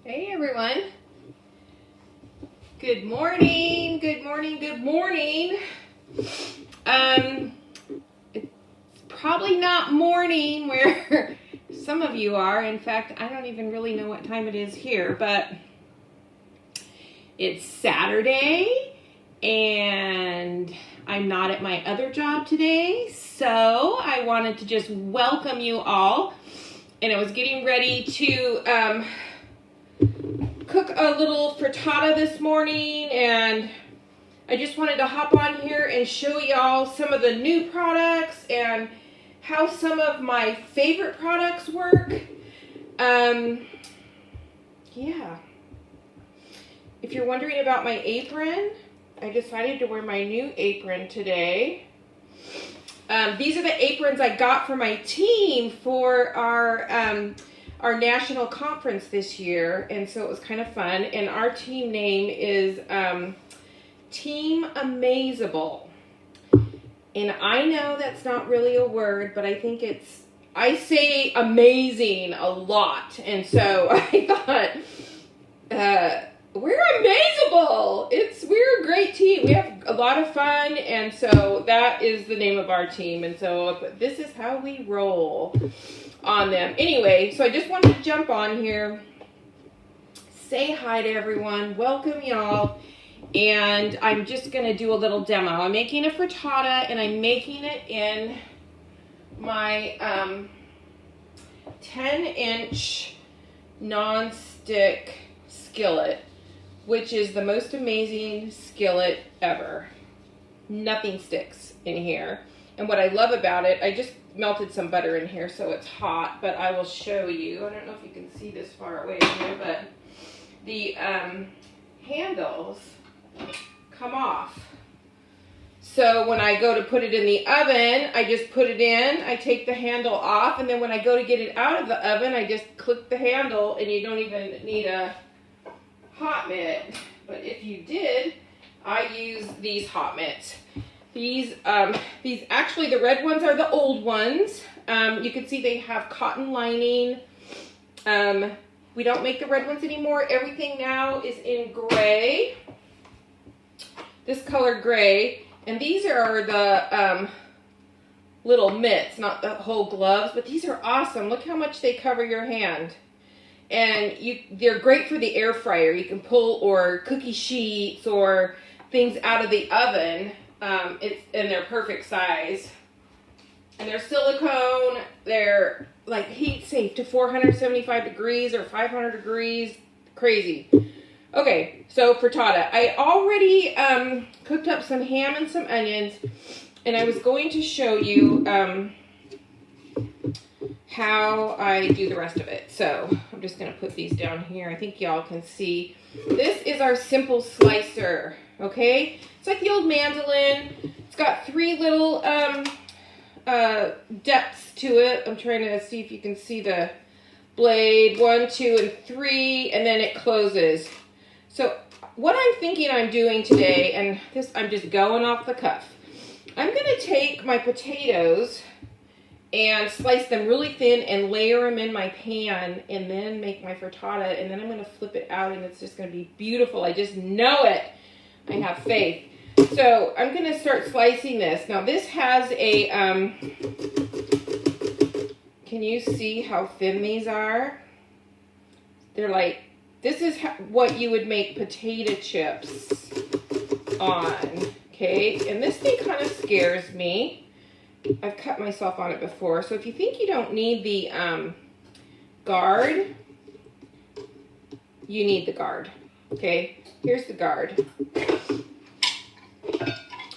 Hey everyone. Good morning, good morning, good morning. It's probably not morning where some of you are. In fact, I don't even really know what time it is here, but it's Saturday and I'm not at my other job today, so I wanted to just welcome you all. And I was getting ready to cook a little frittata this morning, and I just wanted to hop on here and show y'all some of the new products and how some of my favorite products work. Yeah. If you're wondering about my apron, I decided to wear my new apron today. These are the aprons I got for my team for our national conference this year, and so it was kind of fun. And our team name is Team Amazable. And I know that's not really a word, but I think I say amazing a lot. And so I thought, we're amazable. We're a great team. We have a lot of fun, and so that is the name of our team. And so this is how we roll on them. Anyway, so I just wanted to jump on here, say hi to everyone, welcome y'all, and I'm just going to do a little demo. I'm making a frittata, and I'm making it in my 10-inch non-stick skillet, which is the most amazing skillet ever. Nothing sticks in here. And what I love about it, I just melted some butter in here so it's hot, but I will show you. I don't know if you can see this far away from here, but the handles come off. So when I go to put it in the oven, I just put it in, I take the handle off, and then when I go to get it out of the oven, I just click the handle, and you don't even need a hot mitt. But if you did, I use these hot mitts. These actually, the red ones are the old ones. You can see they have cotton lining. We don't make the red ones anymore. Everything now is in gray. This color gray. And these are the little mitts, not the whole gloves, but these are awesome. Look how much they cover your hand. And they're great for the air fryer. You can pull or cookie sheets or things out of the oven. And they're perfect size. And they're silicone. They're like heat safe to 475 degrees or 500 degrees. Crazy. Okay, so frittata. I already cooked up some ham and some onions, and I was going to show you how I do the rest of it. So I'm just going to put these down here. I think y'all can see. This is our simple slicer, okay? It's like the old mandolin. It's got 3 little depths to it. I'm trying to see if you can see the blade. 1, 2, and 3, and then it closes. So what I'm thinking I'm doing today, and this I'm just going off the cuff. I'm going to take my potatoes and slice them really thin and layer them in my pan and then make my frittata, and then I'm going to flip it out and it's just going to be beautiful. I just know it. I have faith. So I'm going to start slicing this. Now this has a, can you see how thin these are? They're like, this is what you would make potato chips on, okay? And this thing kind of scares me. I've cut myself on it before. So if you think you don't need the guard, you need the guard, okay? Here's the guard.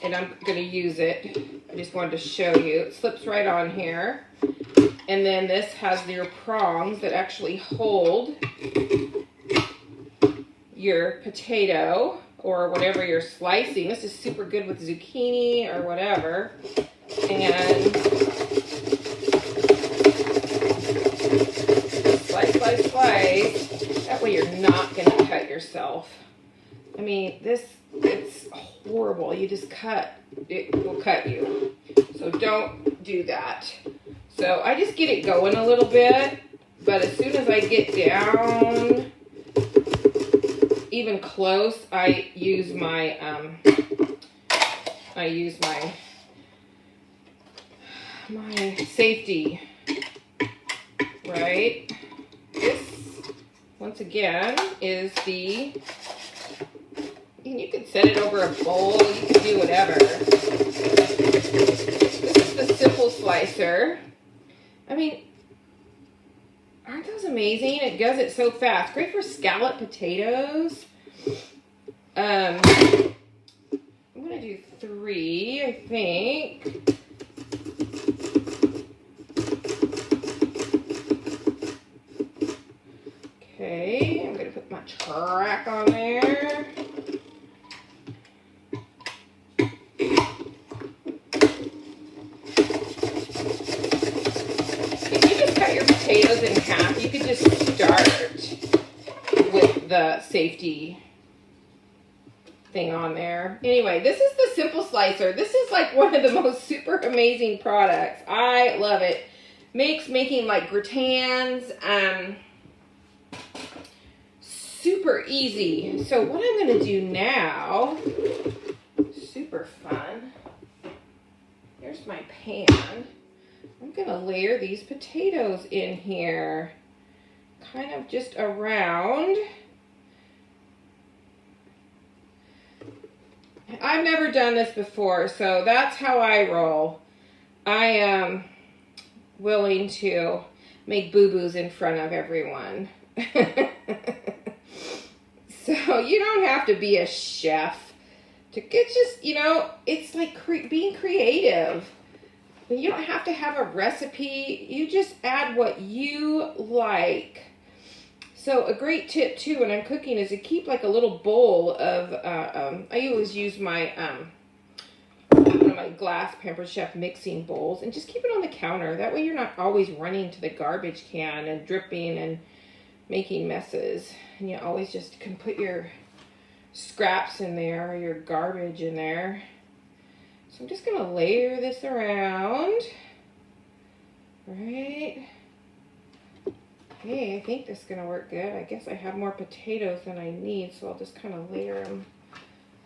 And I'm going to use it. I just wanted to show you. It slips right on here. And then this has your prongs that actually hold your potato or whatever you're slicing. This is super good with zucchini or whatever. And slice, slice, slice. That way you're not going to cut yourself. I mean, it's horrible. You just cut. It will cut you. So don't do that. So I just get it going a little bit. But as soon as I get down close, I use my my safety, right? This, once again, is the, you can set it over a bowl, you can do whatever. This is the simple slicer. I mean, aren't those amazing? It does it so fast. Great for scalloped potatoes. I'm gonna do 3, I think. Okay, I'm gonna put my track on there. If you just cut your potatoes in half, you could just start with the safety thing on there. Anyway, this is the simple slicer. This is like one of the most super amazing products. I love it. Makes making like gratins super easy. So what I'm going to do now, super fun. Here's my pan. I'm going to layer these potatoes in here, kind of just around. I've never done this before, so that's how I roll. I am willing to make boo-boos in front of everyone. So you don't have to be a chef to get, just, you know, it's like being creative. You don't have to have a recipe. You just add what you like. So a great tip too when I'm cooking is to keep like a little bowl of, I always use my, one of my glass Pampered Chef mixing bowls, and just keep it on the counter. That way you're not always running to the garbage can and dripping and making messes. And you always just can put your scraps in there or your garbage in there. So I'm just going to layer this around. Right. Okay, I think this is going to work good. I guess I have more potatoes than I need, so I'll just kind of layer them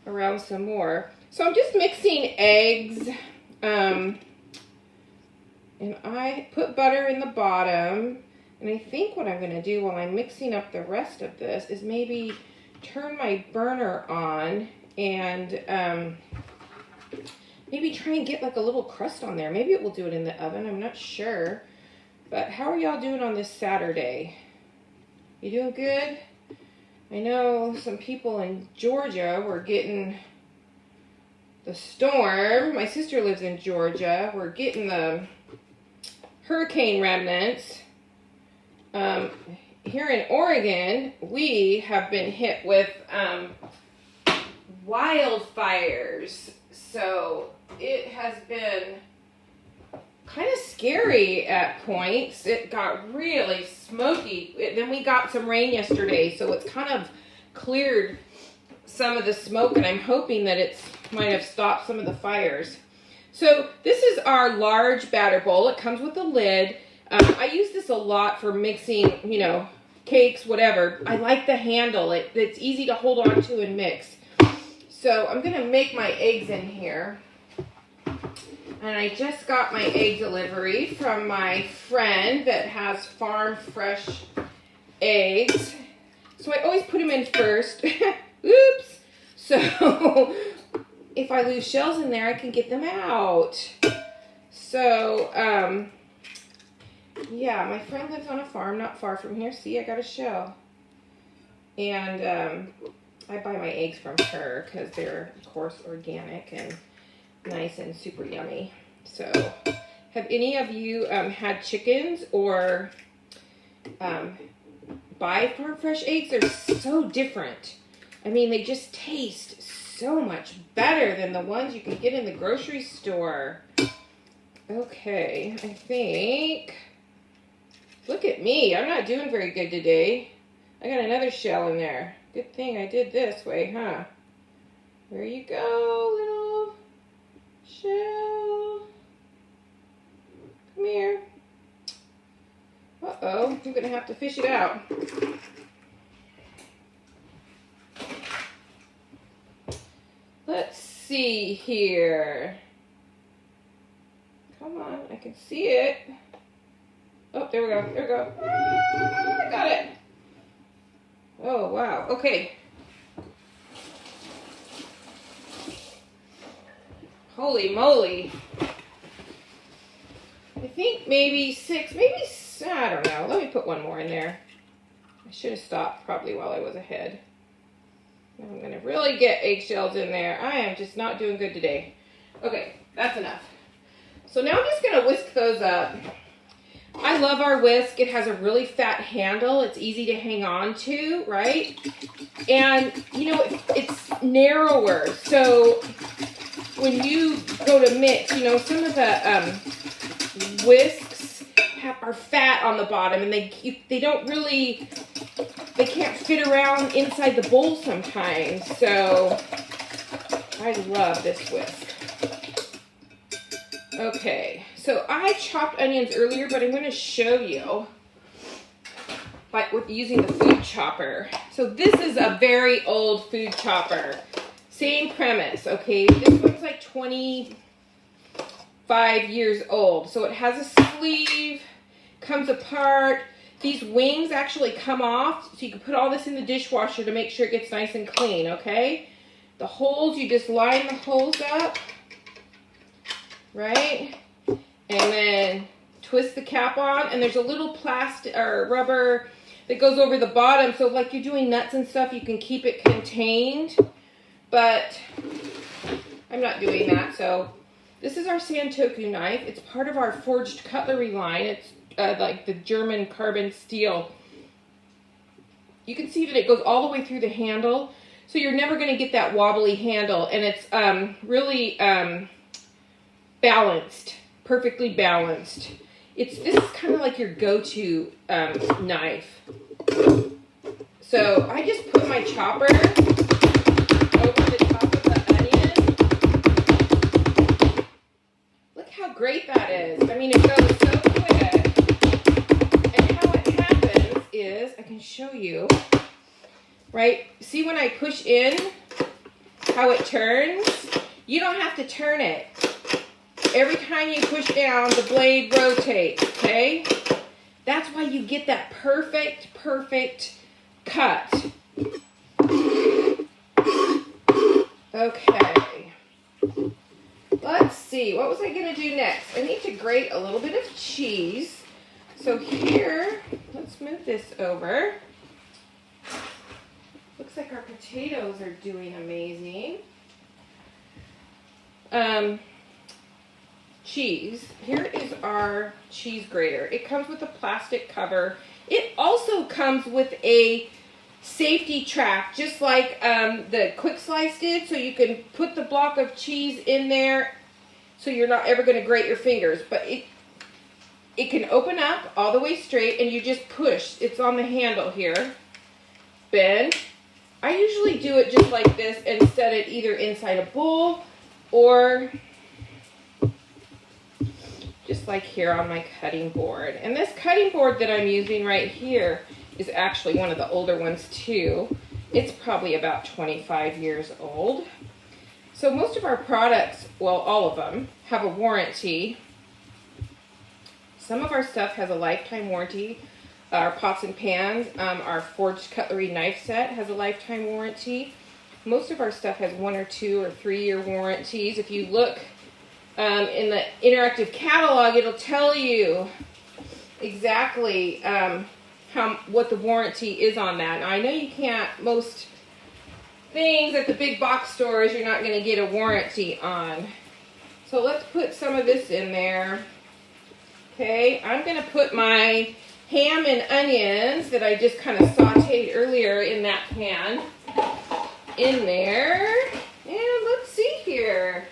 around some more. So I'm just mixing eggs, and I put butter in the bottom, and I think what I'm going to do while I'm mixing up the rest of this is maybe turn my burner on and maybe try and get like a little crust on there. Maybe it will do it in the oven, I'm not sure. But how are y'all doing on this Saturday? You doing good? I know some people in Georgia were getting the storm. My sister lives in Georgia. We're getting the hurricane remnants. Here in Oregon, we have been hit with wildfires. So it has been kind of scary at points. It got really smoky. Then we got some rain yesterday, so it's kind of cleared some of the smoke, and I'm hoping that it might have stopped some of the fires. So this is our large batter bowl. It comes with a lid. I use this a lot for mixing, you know, cakes, whatever. I like the handle. It's easy to hold on to and mix. So I'm going to make my eggs in here. And I just got my egg delivery from my friend that has farm fresh eggs. So I always put them in first. Oops. So if I lose shells in there, I can get them out. So, yeah, my friend lives on a farm not far from here. See, I got a shell. And I buy my eggs from her because they're, of course, organic and nice and super yummy. So, have any of you had chickens or buy farm fresh eggs? They're so different. I mean, they just taste so much better than the ones you can get in the grocery store. Okay, I think, look at me. I'm not doing very good today. I got another shell in there. Good thing I did this way, huh? There you go, little shell. Come here. Uh-oh, I'm gonna have to fish it out. see here. Come on, I can see it. Oh, there we go. There we go. I got it. Oh, wow. Okay. Holy moly. I think maybe 6, I don't know. Let me put one more in there. I should have stopped probably while I was ahead. Now I'm going to really get eggshells in there. I am just not doing good today. Okay, that's enough. So now I'm just going to whisk those up. I love our whisk. It has a really fat handle. It's easy to hang on to, right? And, you know, it's narrower. So when you go to mix, you know, some of the whisks are fat on the bottom, and they don't really, they can't fit around inside the bowl sometimes. So I love this whisk. Okay, so I chopped onions earlier, but I'm going to show you with using the food chopper. So this is a very old food chopper. Same premise, okay? This one's like 25 years old. So it has a sleeve, comes apart. These wings actually come off, so you can put all this in the dishwasher to make sure it gets nice and clean, okay? The holes, you just line the holes up. Right? And then twist the cap on, and there's a little plastic or rubber that goes over the bottom, so if like you're doing nuts and stuff, you can keep it contained. But I'm not doing that. So this is our Santoku knife. It's part of our forged cutlery line. It's like the German carbon steel. You can see that it goes all the way through the handle, so you're never going to get that wobbly handle, and it's really balanced, perfectly balanced. This is kind of like your go-to knife. So I just put my chopper over the top of the onion. Look how great that is. I mean, it goes so quick. And how it happens is, I can show you, right? See when I push in, how it turns? You don't have to turn it. Every time you push down, the blade rotates, okay? That's why you get that perfect cut. Okay. Let's see, what was I going to do next? I need to grate a little bit of cheese. So here, let's move this over. Looks like our potatoes are doing amazing. Cheese. Here is our cheese grater. It comes with a plastic cover. It also comes with a safety track, just like the Quick Slice did, so you can put the block of cheese in there so you're not ever going to grate your fingers. But it can open up all the way straight, and you just push. It's on the handle here. Bend. I usually do it just like this and set it either inside a bowl or just like here on my cutting board. And this cutting board that I'm using right here is actually one of the older ones too. It's probably about 25 years old. So most of our products, well, all of them, have a warranty. Some of our stuff has a lifetime warranty. Our pots and pans, our forged cutlery knife set has a lifetime warranty. Most of our stuff has 1 or 2 or 3 year warranties. If you look in the interactive catalog, it'll tell you exactly what the warranty is on that. Now, I know you can't, most things at the big box stores, you're not going to get a warranty on. So let's put some of this in there. Okay, I'm going to put my ham and onions that I just kind of sauteed earlier in that pan in there. And let's see here.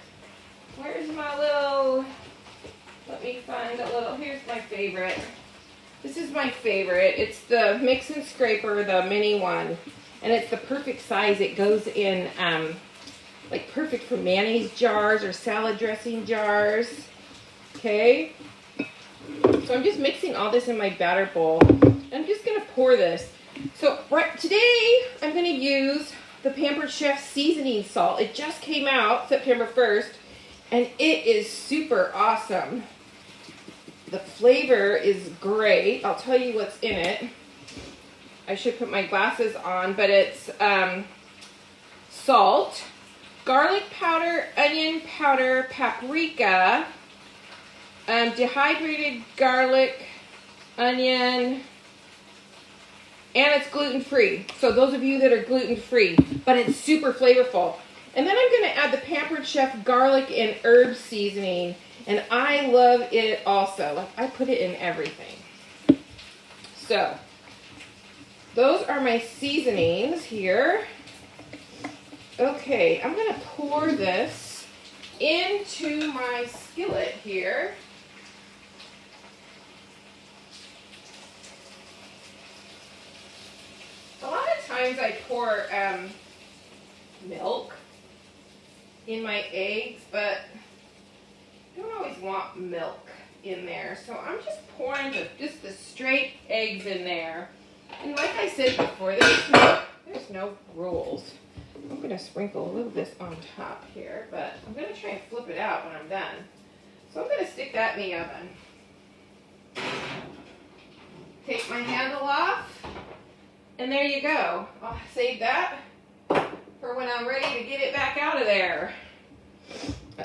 Where's my little, let me find a little, here's my favorite. This is my favorite. It's the Mix and Scraper, the mini one. And it's the perfect size. It goes in, like perfect for mayonnaise jars or salad dressing jars. Okay. So I'm just mixing all this in my batter bowl. I'm just going to pour this. So today I'm going to use the Pampered Chef seasoning salt. It just came out September 1st, and it is super awesome. The flavor is great. I'll tell you what's in it. I should put my glasses on, but it's salt, garlic powder, onion powder, paprika, dehydrated garlic, onion, and it's gluten-free. So those of you that are gluten-free, but it's super flavorful. And then I'm going to add the Pampered Chef garlic and herb seasoning, and I love it also. Like, I put it in everything. So those are my seasonings here. Okay, I'm going to pour this into my skillet here. A lot of times I pour milk in my eggs, but I don't always want milk in there. So I'm just pouring just the straight eggs in there. And like I said before, there's no rules. I'm going to sprinkle a little of this on top here, but I'm going to try and flip it out when I'm done. So I'm going to stick that in the oven. Take my handle off, and there you go. I'll save that for when I'm ready to get it back out of there.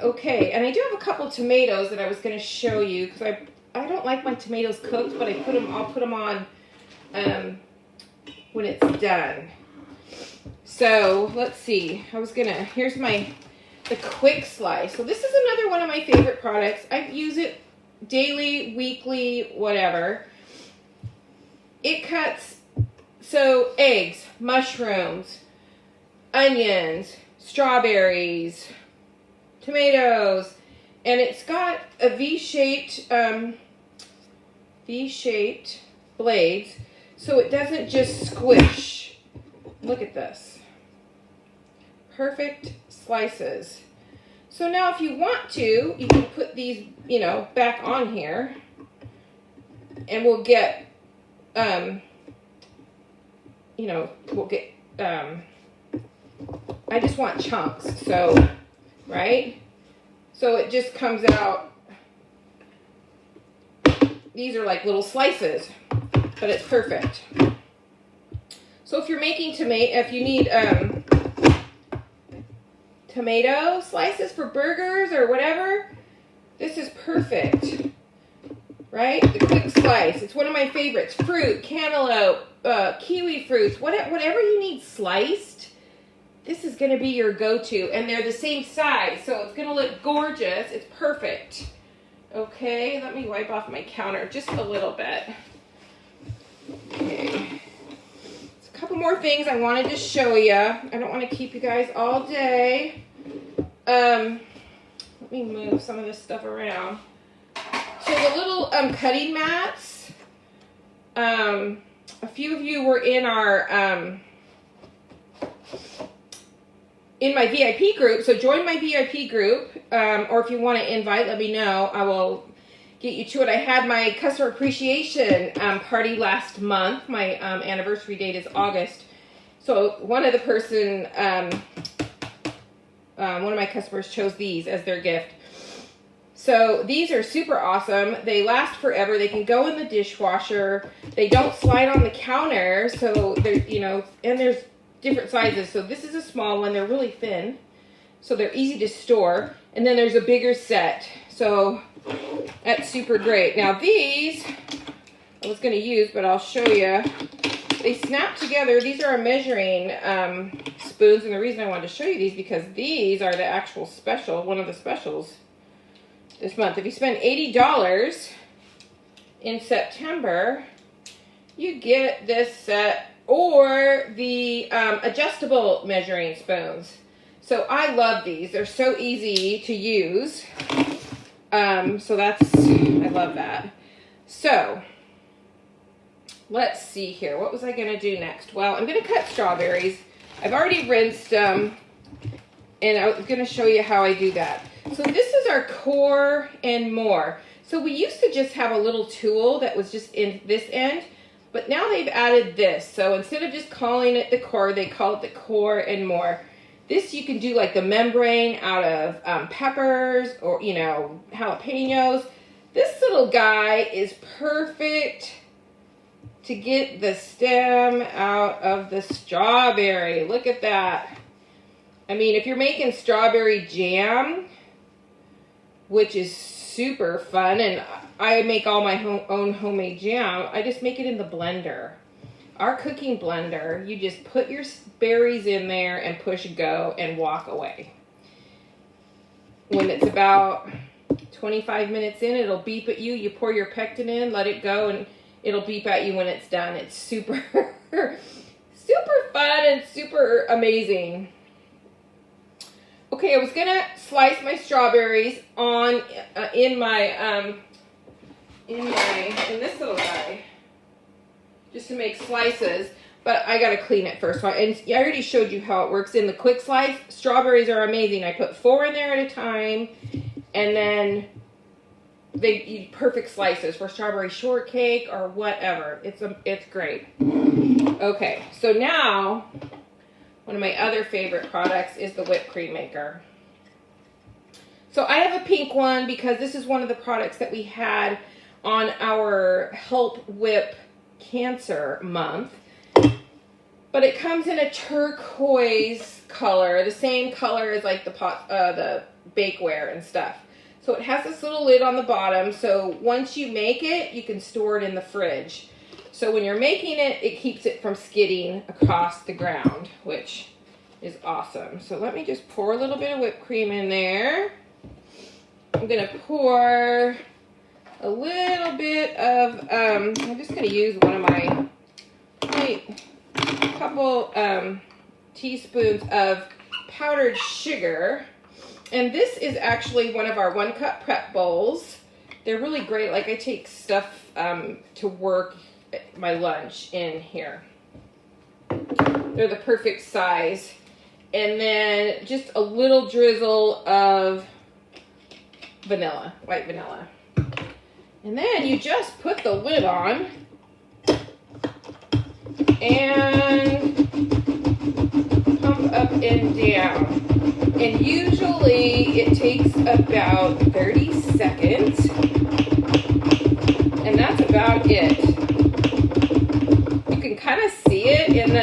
Okay, and I do have a couple tomatoes that I was going to show you, because I don't like my tomatoes cooked, but I'll put them on when it's done. So let's see. Here's the quick slice. So this is another one of my favorite products. I use it daily, weekly, whatever. It cuts, so eggs, mushrooms, onions, strawberries, tomatoes, and it's got a V-shaped blades, so it doesn't just squish. Look at this. Perfect slices. So now if you want to, you can put these, back on here, and we'll get, I just want chunks, so, right? So it just comes out, these are like little slices, but it's perfect. So if you're making if you need tomato slices for burgers or whatever, this is perfect, right? The quick slice, it's one of my favorites. Fruit, cantaloupe, kiwi fruits, whatever you need sliced, this is going to be your go-to. And they're the same size, so it's going to look gorgeous. It's perfect. Okay, let me wipe off my counter just a little bit. Okay. A couple more things I wanted to show you. I don't want to keep you guys all day. Let me move some of this stuff around. So the little cutting mats, a few of you were in in my VIP group, so join my VIP group, or if you want to invite, let me know. I will get you to it. I had my customer appreciation party last month. My anniversary date is August. So one of my customers chose these as their gift. So these are super awesome. They last forever. They can go in the dishwasher. They don't slide on the counter. So they're, and there's different sizes. So this is a small one. They're really thin. So they're easy to store. And then there's a bigger set. So that's super great. Now these, I was going to use, but I'll show you. They snap together. These are a measuring spoons. And the reason I wanted to show you these, because these are the actual special, one of the specials this month. If you spend $80 in September, you get this set or the adjustable measuring spoons. So I love these. They're so easy to use. I love that. So let's see here. What was I going to do next? Well, I'm going to cut strawberries. I've already rinsed them, and I was going to show you how I do that. So this is our core and more. So we used to just have a little tool that was just in this end, But now they've added this. So instead of just calling it the core, they call it the core and more. This you can do like the membrane out of peppers or, you know, jalapenos. This little guy is perfect to get the stem out of the strawberry. Look at that. I mean, if you're making strawberry jam, which is super fun, and I make all my own homemade jam, I just make it in the blender. Our cooking blender, you just put your berries in there and push go and walk away. When it's about 25 minutes in, it'll beep at you. You pour your pectin in, let it go, and it'll beep at you when it's done. It's super, super fun and super amazing. Okay, I was gonna slice my strawberries on in this little guy, just to make slices, but I gotta clean it first. And I already showed you how it works in the quick slice. Strawberries are amazing. I put 4 in there at a time, and then they eat perfect slices for strawberry shortcake or whatever. It's great. Okay, so now one of my other favorite products is the whipped cream maker. So I have a pink one because this is one of the products that we had on our Help Whip Cancer Month. But it comes in a turquoise color, the same color as like the bakeware and stuff. So it has this little lid on the bottom, so once you make it, you can store it in the fridge. So when you're making it, it keeps it from skidding across the ground, which is awesome. So let me just pour a little bit of whipped cream in there. I'm gonna pour a little bit of, I'm just gonna use one of my, couple teaspoons of powdered sugar. And this is actually one of our 1-cup prep bowls. They're really great. Like I take stuff to work, my lunch in here. They're the perfect size. And then just a little drizzle of vanilla, white vanilla. And then you just put the lid on and pump up and down. And usually it takes about 30 seconds. And that's about it. You can kind of see it in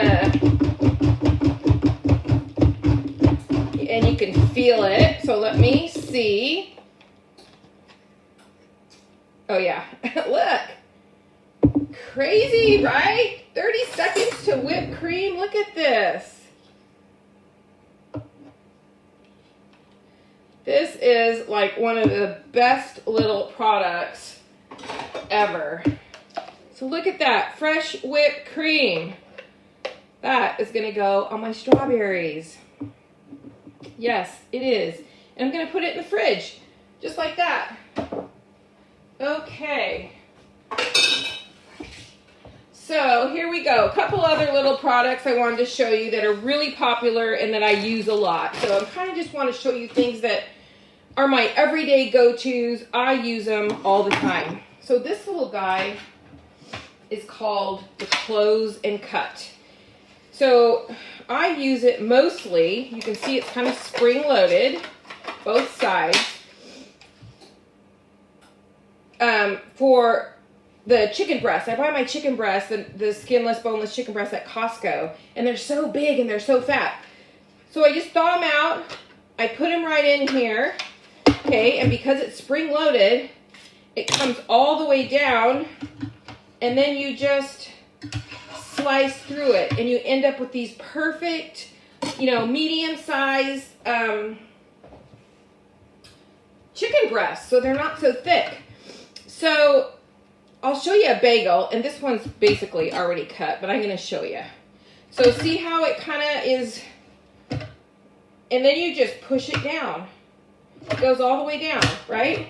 and you can feel it. So let me see. Oh yeah, look. Crazy, right? 30 seconds to whip cream. Look at this. This is like one of the best little products ever. So look at that, fresh whipped cream. That is gonna go on my strawberries. Yes, it is. And I'm gonna put it in the fridge, just like that. Okay. So here we go. A couple other little products I wanted to show you that are really popular and that I use a lot. So I kind of just want to show you things that are my everyday go-tos. I use them all the time. So this little guy is called the Close and Cut. So I use it mostly, you can see it's kind of spring-loaded, both sides, for the chicken breast. I buy my chicken breast, the skinless, boneless chicken breast at Costco, and they're so big and they're so fat. So I just thaw them out, I put them right in here, okay, and because it's spring-loaded, it comes all the way down, and then you just slice through it, and you end up with these perfect, medium-sized chicken breasts, so they're not so thick. So I'll show you a bagel, and this one's basically already cut, but I'm going to show you. So see how it kind of is, and then you just push it down. It goes all the way down, right?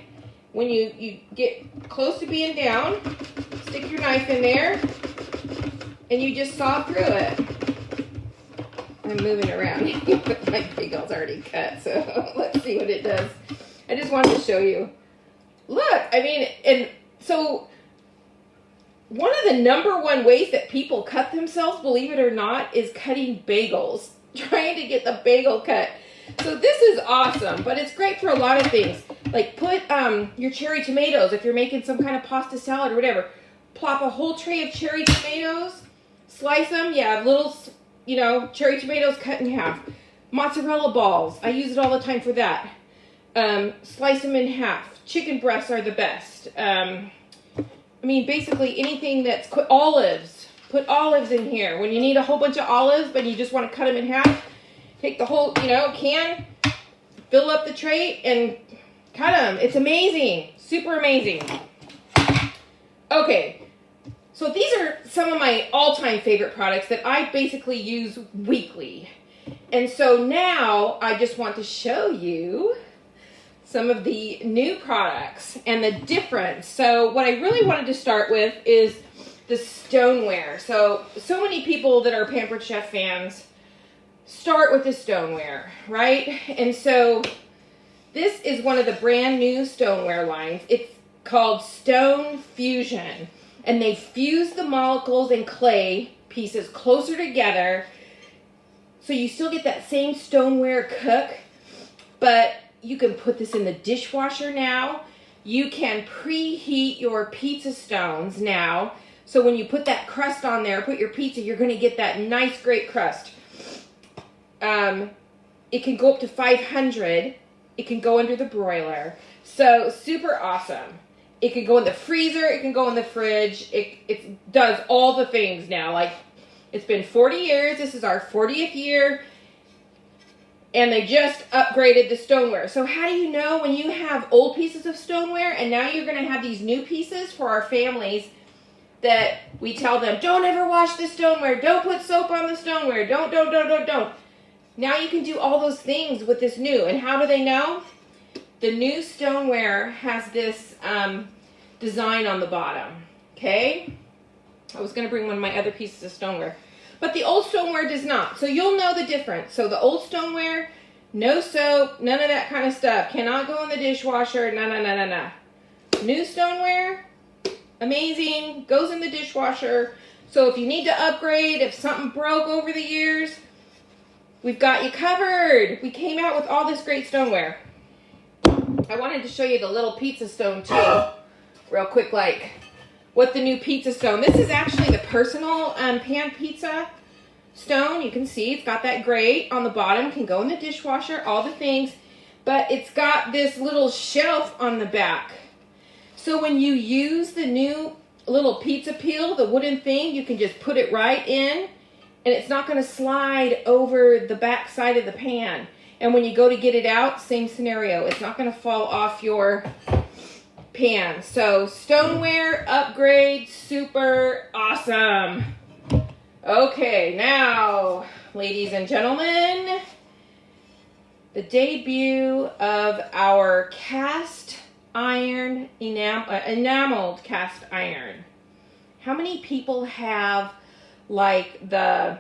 When you get close to being down, stick your knife in there, and you just saw through it. I'm moving around. My bagel's already cut, so let's see what it does. I just wanted to show you. Look, I mean, and so one of the number one ways that people cut themselves, believe it or not, is cutting bagels. Trying to get the bagel cut. So this is awesome, but it's great for a lot of things. Like put your cherry tomatoes, if you're making some kind of pasta salad or whatever. Plop a whole tray of cherry tomatoes, slice them. Yeah, little, cherry tomatoes cut in half. Mozzarella balls. I use it all the time for that. Slice them in half. Chicken breasts are the best. Basically anything that's olives. Put olives in here. When you need a whole bunch of olives, but you just want to cut them in half, take the whole, can, fill up the tray, and cut them. It's amazing. Super amazing. Okay. So these are some of my all-time favorite products that I basically use weekly. And so now I just want to show you some of the new products and the difference. So what I really wanted to start with is the stoneware. So many people that are Pampered Chef fans start with the stoneware, right? And so this is one of the brand new stoneware lines. It's called Stone Fusion. And they fuse the molecules and clay pieces closer together. So you still get that same stoneware cook, but you can put this in the dishwasher now. You can preheat your pizza stones now. So when you put that crust on there, put your pizza, you're going to get that nice, great crust. It can go up to 500. It can go under the broiler. So super awesome. It can go in the freezer. It can go in the fridge. It does all the things now. Like, it's been 40 years. This is our 40th year. And they just upgraded the stoneware. So how do you know when you have old pieces of stoneware and now you're going to have these new pieces for our families that we tell them, don't ever wash the stoneware. Don't put soap on the stoneware. Don't. Now you can do all those things with this new. And how do they know? The new stoneware has this design on the bottom, okay? I was going to bring one of my other pieces of stoneware. But the old stoneware does not. So you'll know the difference. So the old stoneware, no soap, none of that kind of stuff. Cannot go in the dishwasher, no. New stoneware, amazing, goes in the dishwasher. So if you need to upgrade, if something broke over the years, we've got you covered. We came out with all this great stoneware. I wanted to show you the little pizza stone too, real quick, like what the new pizza stone. This is actually the personal pan pizza stone. You can see it's got that grate on the bottom, can go in the dishwasher, all the things, but it's got this little shelf on the back. So when you use the new little pizza peel, the wooden thing, you can just put it right in and it's not going to slide over the back side of the pan. And when you go to get it out, same scenario. It's not going to fall off your pan. So stoneware upgrade, super awesome. Okay, now, ladies and gentlemen, the debut of our cast iron, enameled cast iron. How many people have like the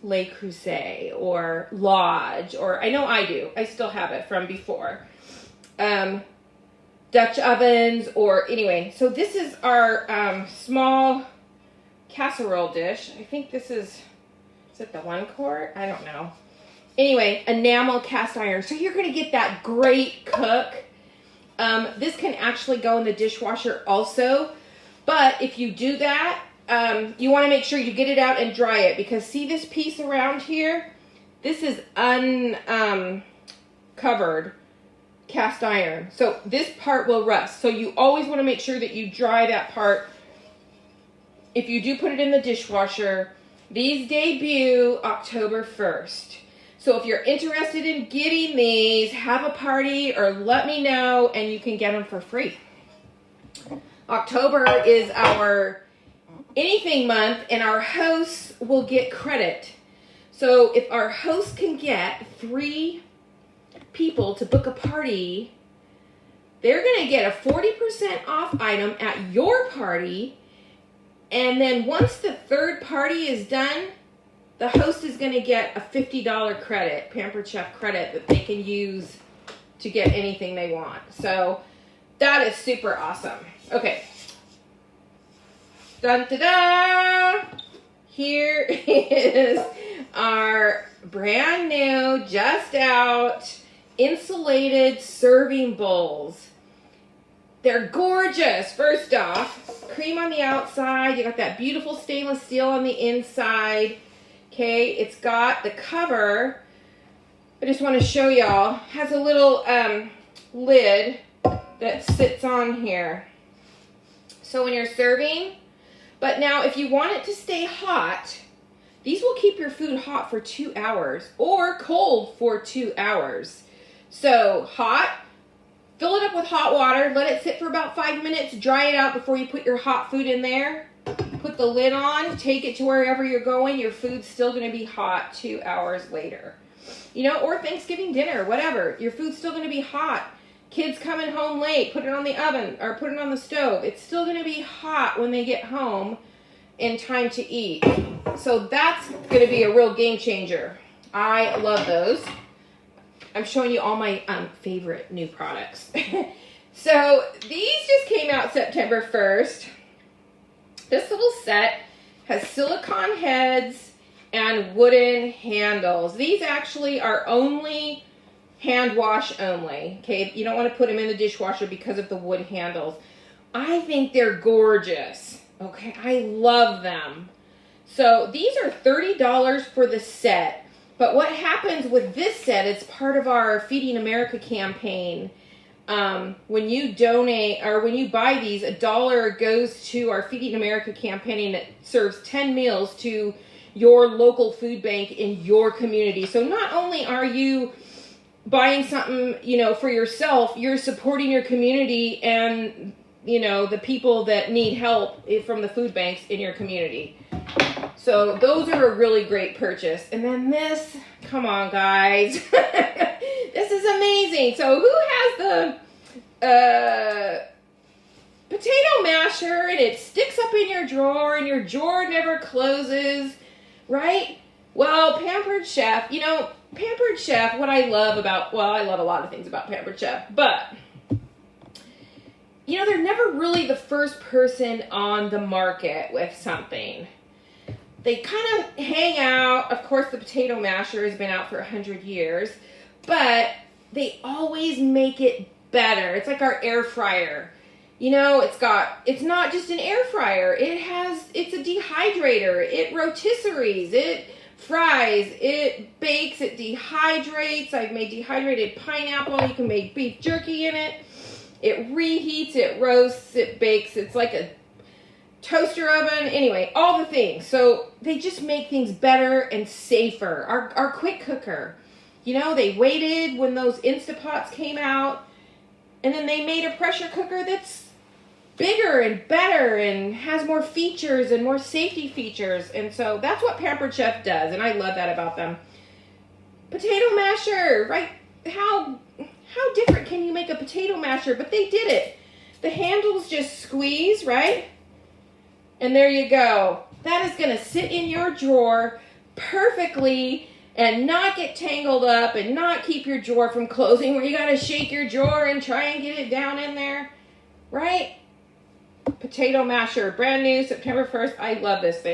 Le Creuset or Lodge, or I know I do. I still have it from before. Dutch ovens, or anyway. So this is our small casserole dish. I think this is it the 1 quart? I don't know. Anyway, enamel cast iron. So you're going to get that great cook. This can actually go in the dishwasher also. But if you do that, you want to make sure you get it out and dry it, because see this piece around here? This is uncovered cast iron. So this part will rust. So you always want to make sure that you dry that part. If you do put it in the dishwasher, these debut October 1st. So if you're interested in getting these, have a party or let me know and you can get them for free. October is our anything month, and our hosts will get credit. So if our host can get 3 people to book a party, they're going to get a 40% off item at your party. And then once the 3rd party is done, the host is going to get a $50 credit, Pampered Chef credit, that they can use to get anything they want. So that is super awesome. Okay. Dun da da! Here is our brand new, just out, insulated serving bowls. They're gorgeous. First off, cream on the outside. You got that beautiful stainless steel on the inside. Okay, it's got the cover. I just want to show y'all. Has a little lid that sits on here. So when you're serving, but now if you want it to stay hot, these will keep your food hot for 2 hours or cold for 2 hours. So hot, fill it up with hot water, let it sit for about 5 minutes, dry it out before you put your hot food in there. Put the lid on, take it to wherever you're going. Your food's still going to be hot 2 hours later. You know, or Thanksgiving dinner, whatever. Your food's still going to be hot. Kids coming home late, put it on the oven or put it on the stove. It's still going to be hot when they get home in time to eat. So that's going to be a real game changer. I love those. I'm showing you all my favorite new products. So these just came out September 1st. This little set has silicone heads and wooden handles. These actually are only hand wash only. Okay, you don't want to put them in the dishwasher because of the wood handles. I think they're gorgeous. Okay, I love them. So these are $30 for the set. But what happens with this set, it's part of our Feeding America campaign. When you donate or when you buy these, $1 goes to our Feeding America campaign and it serves 10 meals to your local food bank in your community. So not only are you buying something, you know, for yourself, you're supporting your community and, you know, the people that need help from the food banks in your community. So those are a really great purchase. And then this, come on guys, this is amazing. So who has the potato masher and it sticks up in your drawer and your drawer never closes, right? Well, Pampered Chef, you know, Pampered Chef, what I love about, well, I love a lot of things about Pampered Chef, but, you know, they're never really the first person on the market with something. They kind of hang out. Of course, the potato masher has been out for 100 years, but they always make it better. It's like our air fryer. You know, it's not just an air fryer. It's a dehydrator. It rotisseries. It fries. It bakes. It dehydrates. I've made dehydrated pineapple. You can make beef jerky in it. It reheats. It roasts. It bakes. It's like a toaster oven. Anyway, all the things. So they just make things better and safer. Our quick cooker. You know, they waited when those Instapots came out. And then they made a pressure cooker that's bigger and better and has more features and more safety features. And so that's what Pampered Chef does. And I love that about them. Potato masher, right? How different can you make a potato masher? But they did it. The handles just squeeze, right? And there you go. That is going to sit in your drawer perfectly and not get tangled up and not keep your drawer from closing where you got to shake your drawer and try and get it down in there, right? Potato masher, brand new, September 1st. I love this thing.